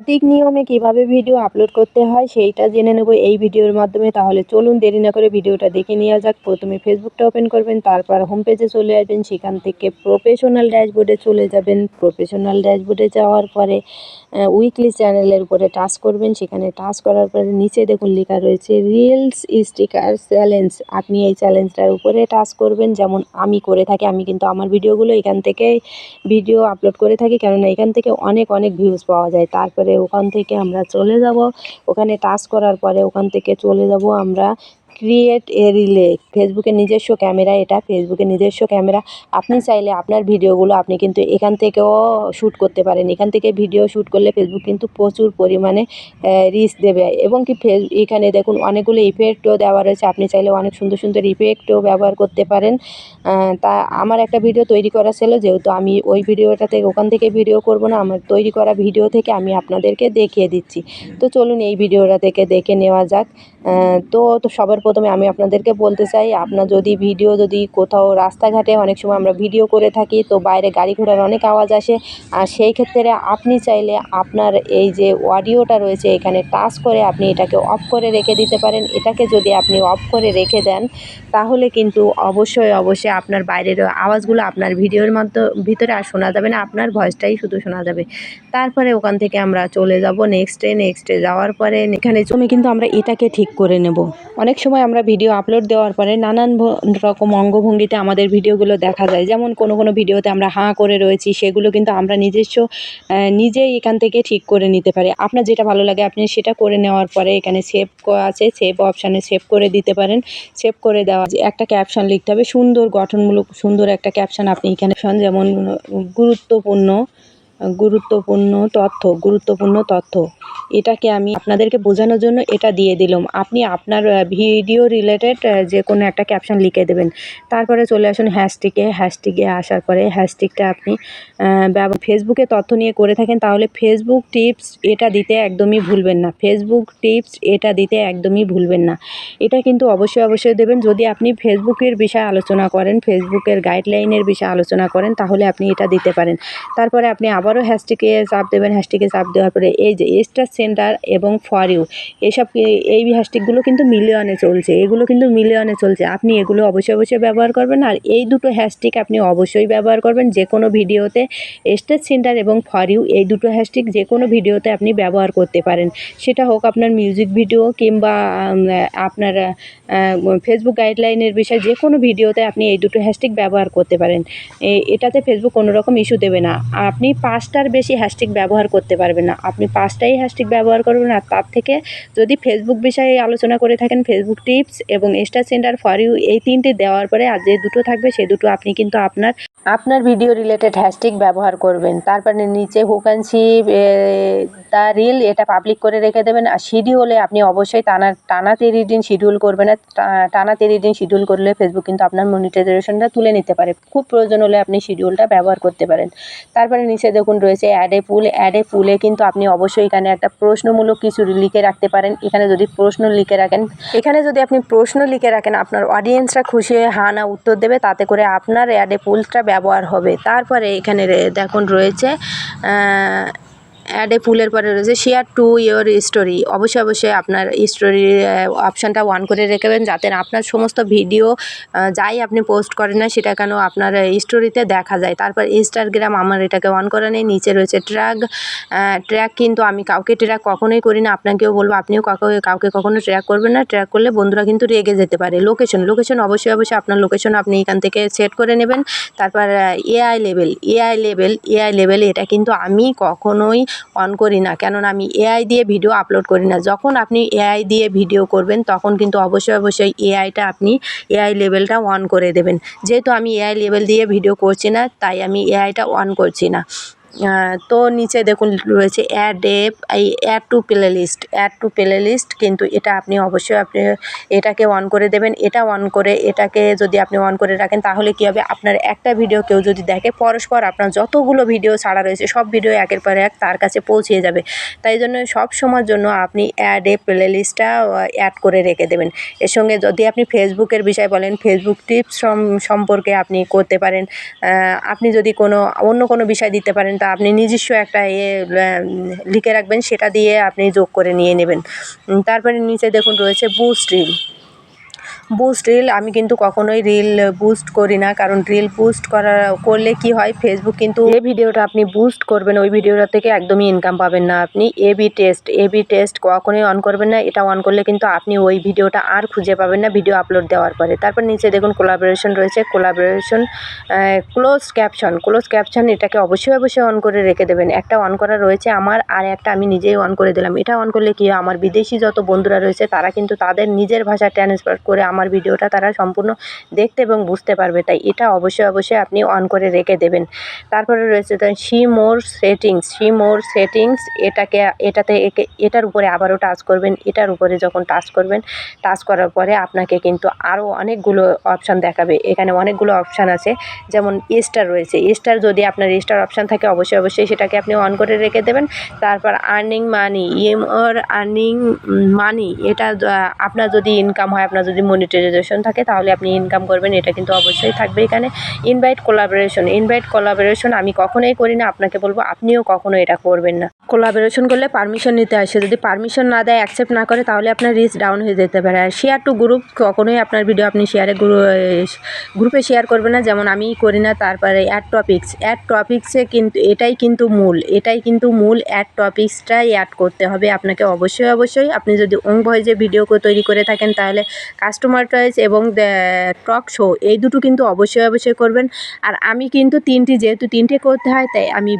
সঠিক নিয়মে কিভাবে ভিডিও আপলোড করতে হয় সেইটা জেনে নেব এই ভিডিওর মাধ্যমে। তাহলে চলুন দেরি না করে ভিডিওটা দেখে নেওয়া যাক। প্রথমে ফেসবুকটা ওপেন করবেন, তারপর হোম পেজে চলে আসবেন, সেখান থেকে প্রফেশনাল ড্যাশবোর্ডে চলে যাবেন। প্রফেশনাল ড্যাশবোর্ডে যাওয়ার পরে উইকলি চ্যানেলের উপরে টাচ করবেন। সেখানে টাচ করার পরে নিচে দেখুন লেখা রয়েছে রিলস স্টিকার চ্যালেঞ্জ। আপনি এই চ্যালেঞ্জটার উপরে টাচ করবেন, যেমন আমি করে থাকি। আমি কিন্তু আমার ভিডিওগুলো এখান থেকেই ভিডিও আপলোড করে থাকি, কেননা এখান থেকে অনেক ভিউজ পাওয়া যায়। তারপরে ওখান থেকে আমরা চলে যাব, ওখানে টাচ করার পরে ওখান থেকে চলে যাব আমরা ক্রিয়েট এ রিলে। ফেসবুকের নিজস্ব ক্যামেরা, এটা ফেসবুকের নিজস্ব ক্যামেরা। আপনি চাইলে আপনার ভিডিওগুলো আপনি কিন্তু এখান থেকেও শ্যুট করতে পারেন। এখান থেকে ভিডিও শ্যুট করলে ফেসবুক কিন্তু প্রচুর পরিমাণে রিচ দেবে, এবং কি এখানে দেখুন অনেকগুলো ইফেক্টও দেওয়া রয়েছে। আপনি চাইলে অনেক সুন্দর ইফেক্টও ব্যবহার করতে পারেন। তা আমার একটা ভিডিও তৈরি করা ছিল, যেহেতু আমি ওই ভিডিওটাতে ওখান থেকে ভিডিও করব না, আমার তৈরি করা ভিডিও থেকে আমি আপনাদেরকে দেখিয়ে দিচ্ছি। তো চলুন এই ভিডিওটা থেকে দেখে নেওয়া যাক। তো সবার প্রথমে আমি আপনাদেরকে বলতে চাই, আপনার যদি কোথাও রাস্তাঘাটে অনেক সময় আমরা ভিডিও করে থাকি, তো বাইরে গাড়ি ঘোড়ার অনেক আওয়াজ আসে। আর সেই ক্ষেত্রে আপনি চাইলে আপনার এই যে অডিওটা রয়েছে এখানে টাচ করে আপনি এটাকে অফ করে রেখে দিতে পারেন। এটাকে যদি আপনি অফ করে রেখে দেন, তাহলে কিন্তু অবশ্যই আপনার বাইরের আওয়াজগুলো আপনার ভিডিওর ভিতরে আর শোনা যাবে না, আপনার ভয়েসটাই শুধু শোনা যাবে। তারপরে ওখান থেকে আমরা চলে যাব নেক্সটে যাওয়ার পরে এখানে কিন্তু আমরা এটাকে ঠিক করে নেব। অনেক সময় আমরা ভিডিও আপলোড দেওয়ার পরে নানান রকম অঙ্গভঙ্গিতে আমাদের ভিডিওগুলো দেখা যায়। যেমন কোনো ভিডিওতে আমরা হাঁ করে রয়েছি, সেগুলো কিন্তু আমরা নিজেই এখান থেকে ঠিক করে নিতে পারি। আপনার যেটা ভালো লাগে আপনি সেটা করে নেওয়ার পরে এখানে সেভ আছে, সেভ অপশানে সেভ করে দিতে পারেন। সেভ করে দেওয়া একটা ক্যাপশন লিখতে হবে, সুন্দর গঠনমূলক সুন্দর একটা ক্যাপশন আপনি এখানে যেমন গুরুত্বপূর্ণ তথ্য। এটাকে আমি আপনাদেরকে বোঝানোর জন্য এটা দিয়ে দিলাম। আপনি আপনার ভিডিও রিলেটেড যে কোনো একটা ক্যাপশন লিখে দেবেন। তারপরে চলে আসুন হ্যাশট্যাগে আসার পরে হ্যাশট্যাগটা আপনি ফেসবুকে তথ্য নিয়ে করে থাকেন, তাহলে ফেসবুক টিপস এটা দিতে একদমই ভুলবেন না। এটা কিন্তু অবশ্যই দেবেন। যদি আপনি ফেসবুকের বিষয়ে আলোচনা করেন, ফেসবুকের গাইডলাইনের বিষয়ে আলোচনা করেন, তাহলে আপনি এটা দিতে পারেন। তারপরে আপনি আবারও হ্যাশট্যাগে চাপ দেবেন। হ্যাশট্যাগে চাপ দেওয়ার পরে এই যে স্টার সেন্টার এবং ফর ইউ, এই হ্যাশট্যাগুলো কিন্তু মিলিয়নে চলছে। আপনি এগুলো অবশ্যই ব্যবহার করবেন। আর এই দুটো হ্যাশট্যাগ আপনি অবশ্যই ব্যবহার করবেন যে কোনো ভিডিওতে। স্টার সেন্টার এবং ফর ইউ এই দুটো হ্যাশট্যাগ যে কোনো ভিডিওতে আপনি ব্যবহার করতে পারেন। সেটা হোক আপনার মিউজিক ভিডিও কিংবা আপনার ফেসবুক গাইডলাইনের বিষয়ে যে কোনো ভিডিওতে আপনি এই দুটো হ্যাশট্যাগ ব্যবহার করতে পারেন। এটাতে ফেসবুক কোনো রকম ইস্যু দেবে না। আপনি 5টার বেশি হ্যাশট্যাগ ব্যবহার করতে পারবেন না। আপনি 5টাই হ্যাশট্যাগ ব্যবহার করবেন। আর তার থেকে যদি ফেসবুক বিষয়ে আলোচনা করে থাকেন, ফেসবুক টিপস এবং স্টার সেন্টার ফর ইউ এই 3টে দেওয়ার পরে আর যে দুটো থাকবে সে দুটো আপনি কিন্তু আপনার ভিডিও রিলেটেড হ্যাশট্যাগ ব্যবহার করবেন। তারপরে নিচে who can see the reel এটা পাবলিক করে রেখে দেবেন। আর শিডিউলে আপনি অবশ্যই টানা 30 দিন শিডিউল করবেন না। টানা 30 দিন শিডিউল করলে ফেসবুক কিন্তু আপনার মনিটাইজেশনটা তুলে নিতে পারে। খুব প্রয়োজন হলে আপনি শিডিউলটা ব্যবহার করতে পারেন। তারপরে নিচে দেখুন রয়েছে অ্যাড এ পুলে কিন্তু আপনি অবশ্যই এখানে একটা প্রশ্নমূলক কিছু লিখে রাখতে পারেন। এখানে যদি আপনি প্রশ্ন লিখে রাখেন, আপনার অডিয়েন্সরা খুশি হয়ে হা না উত্তর দেবে, তাতে করে আপনার অ্যাড এ পুলটা ব্যবহার হবে। তারপরে এখানে দেখুন রয়েছে অ্যাড এ পুলের পরে রয়েছে শেয়ার টু ইয়োর স্টোরি। অবশ্যই আপনার স্টোরি অপশানটা অন করে রেখেবেন, যাতে আপনার সমস্ত ভিডিও যাই আপনি পোস্ট করেন না সেটা কেন আপনার স্টোরিতে দেখা যায়। তারপর ইনস্টাগ্রাম আমার এটাকে অন করা নেই। নিচে রয়েছে ট্র্যাক কিন্তু আমি কাউকে ট্র্যাক কখনোই করি না। আপনাকেও বলবো আপনিও কাউকে কখনো ট্র্যাক করবেন না। ট্র্যাক করলে বন্ধুরা কিন্তু রেগে যেতে পারে। লোকেশন অবশ্যই আপনার লোকেশন আপনি এখান থেকে সেট করে নেবেন। তারপর এআই লেভেল এটা কিন্তু আমি কখনোই অন করি না, কেননা আমি এআই দিয়ে ভিডিও আপলোড করি না। যখন আপনি এআই দিয়ে ভিডিও করবেন তখন কিন্তু অবশ্যই এআই লেভেলটা অন করে দেবেন। যেহেতু আমি এআই লেভেল দিয়ে ভিডিও করছি না, তাই আমি এআইটা অন করছি না। তো নিচে দেখুন রয়েছে অ্যাড টু প্লে লিস্ট কিন্তু এটা আপনি এটাকে অন করে দেবেন। এটাকে যদি আপনি অন করে রাখেন, তাহলে কী হবে, আপনার একটা ভিডিও কেউ যদি দেখে, পরস্পর আপনার যতগুলো ভিডিও ছাড়া রয়েছে সব ভিডিও একের পর এক তার কাছে পৌঁছে যাবে। তাই জন্য সব সময়ের জন্য আপনি প্লে লিস্টটা অ্যাড করে রেখে দেবেন। এর সঙ্গে যদি আপনি ফেসবুকের বিষয় বলেন, ফেসবুক টিপস সম্পর্কে আপনি করতে পারেন। আপনি যদি অন্য কোনো বিষয় দিতে পারেন, তা আপনি নিজস্ব একটা লিখে রাখবেন, সেটা দিয়ে আপনি যোগ করে নিয়ে নেবেন। তারপরে নিচে দেখুন রয়েছে বুস্ট রিল। বুস্ট রিল আমি কিন্তু কখনোই রিল বুস্ট করি না, কারণ রিল বুস্ট করলে কি হয়, ফেসবুক কিন্তু যে ভিডিওটা আপনি বুস্ট করবেন ওই ভিডিওটা থেকে একদমই ইনকাম পাবেন না আপনি। এবি টেস্ট কখনোই অন করবেন না। এটা অন করলে কিন্তু আপনি ওই ভিডিওটা আর খুঁজে পাবেন না ভিডিও আপলোড দেওয়ার পরে। তারপর নিচে দেখুন কোলাবোরেশন রয়েছে, ক্লোজ ক্যাপশন এটাকে অবশ্যই অন করে রেখে দেবেন। একটা অন করা রয়েছে আমার, আর একটা আমি নিজেই অন করে দিলাম। এটা অন করলে কি হয়, আমার বিদেশি যত বন্ধুরা রয়েছে তারা কিন্তু তাদের নিজের ভাষায় ট্রান্সলেট করে আমার ভিডিওটা তারা সম্পূর্ণ দেখতে এবং বুঝতে পারবে, তাই এটা অবশ্যই আপনি অন করে রেখে দেবেন। তারপরে রয়েছে সি মোর সেটিংস, এটার উপরে আবারও টাচ করবেন। এটার উপরে যখন টাচ করবেন, টাচ করার পরে আপনাকে কিন্তু আরও অনেকগুলো অপশান দেখাবে। এখানে অনেকগুলো অপশান আছে, যেমন স্টার রয়েছে। স্টার যদি আপনার স্টার অপশান থাকে অবশ্যই সেটাকে আপনি অন করে রেখে দেবেন। তারপর আর্নিং মানি, এটা আপনার যদি ইনকাম হয়, আপনার যদি মনিটাইজেশন থাকে তাহলে আপনি ইনকাম করবেন, এটা কিন্তু অবশ্যই থাকবে এখানে। ইনভাইট কোলাবোরেশন আমি কখনোই করি না, আপনাকে বলবো আপনিও কখনো এটা করবেন না। কোলাবোরেশন করলে পারমিশন নিতে হয়, সে যদি পারমিশন না দেয়, অ্যাকসেপ্ট না করে, তাহলে আপনার রিচ ডাউন হয়ে যেতে পারে। আর শেয়ার টু গ্রুপ, কখনোই আপনার ভিডিও আপনি গ্রুপে শেয়ার করবেন না, যেমন আমি করি না। তারপরে অ্যাড টপিক্সে কিন্তু এটাই কিন্তু মূল অ্যাড টপিক্সটাই অ্যাড করতে হবে আপনাকে অবশ্যই। আপনি যদি ওং ভয়েসে ভিডিও তৈরি করে থাকেন তাহলে কাস্টমার চয়েস এবং টক শো এই দুটো কিন্তু অবশ্যই করবেন। আর আমি কিন্তু যেহেতু তিনটে করতে হয়, তাই আমি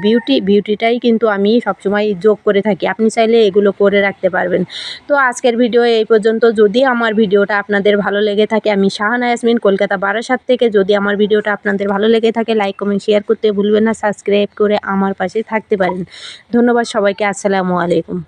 বিউটিটাই কিন্তু আমি সবসময় যোগ করে থাকি। আপনি চাইলে এগুলো করে রাখতে পারবেন। তো আজকের ভিডিও এই পর্যন্ত। যদি আমার ভিডিওটা আপনাদের ভালো লেগে থাকে, আমি শাহানা ইয়াসমিন, কলকাতা বারাসাত থেকে। যদি আমার ভিডিওটা আপনাদের ভালো লেগে থাকে, লাইক কমেন্ট শেয়ার করতে ভুলবেন না, সাবস্ক্রাইব করে আমার পাশে থাকতে পারেন। ধন্যবাদ সবাইকে। আসসালামু আলাইকুম।